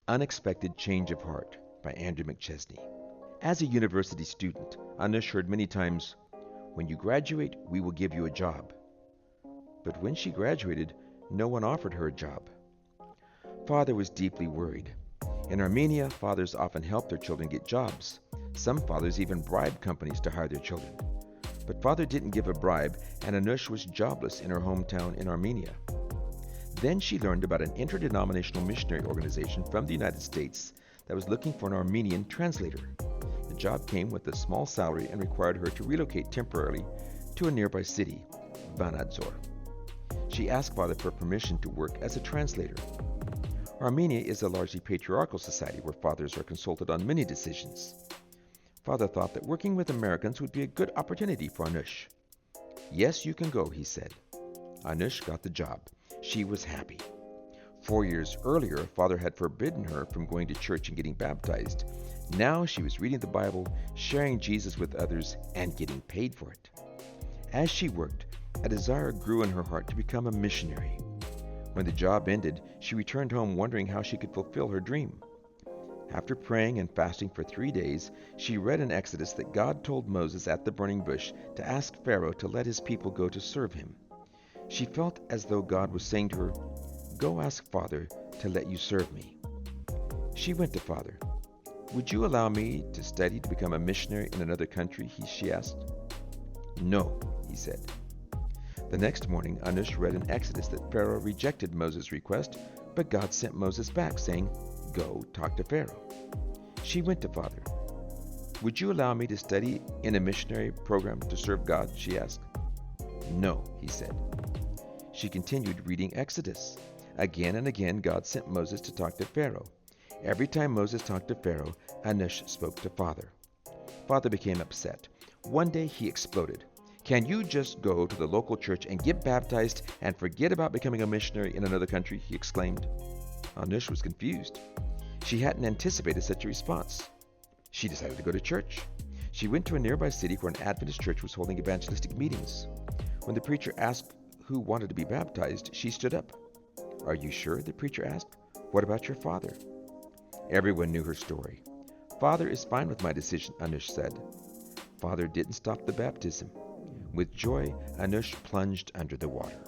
Unexpected Change of Heart by Andrew McChesney. As a university student, Anush heard many times, "When you graduate, we will give you a job." But when she graduated, no one offered her a job. Father was deeply worried. In Armenia, fathers often help their children get jobs. Some fathers even bribe companies to hire their children. But Father didn't give a bribe, and Anush was jobless in her hometown in Armenia. Then she learned about an interdenominational missionary organization from the United States that was looking for an Armenian translator. The job came with a small salary and required her to relocate temporarily to a nearby city, Banadzor. She asked Father for permission to work as a translator. Armenia is a largely patriarchal society where fathers are consulted on many decisions. Father thought that working with Americans would be a good opportunity for Anush. "Yes, you can go," he said. Anush got the job. She was happy. 4 years earlier, Father had forbidden her from going to church and getting baptized. Now she was reading the Bible, sharing Jesus with others, and getting paid for it. As she worked, a desire grew in her heart to become a missionary. When the job ended, she returned home wondering how she could fulfill her dream. After praying and fasting for 3 days, she read in Exodus that God told Moses at the burning bush to ask Pharaoh to let his people go to serve him. She felt as though God was saying to her, "Go ask Father to let you serve me." She went to Father. "Would you allow me to study to become a missionary in another country?" she asked. "No," he said. The next morning, Anush read in Exodus that Pharaoh rejected Moses' request, but God sent Moses back saying, "Go talk to Pharaoh." She went to Father. "Would you allow me to study in a missionary program to serve God?" she asked. "No," he said. She continued reading Exodus. Again and again, God sent Moses to talk to Pharaoh. Every time Moses talked to Pharaoh, Anush spoke to Father. Father became upset. One day he exploded. "Can you just go to the local church and get baptized and forget about becoming a missionary in another country?" he exclaimed. Anush was confused. She hadn't anticipated such a response. She decided to go to church. She went to a nearby city where an Adventist church was holding evangelistic meetings. When the preacher asked who wanted to be baptized, she stood up. "Are you sure?" the preacher asked. "What about your father?" Everyone knew her story. "Father is fine with my decision," Anush said. Father didn't stop the baptism. With joy, Anush plunged under the water.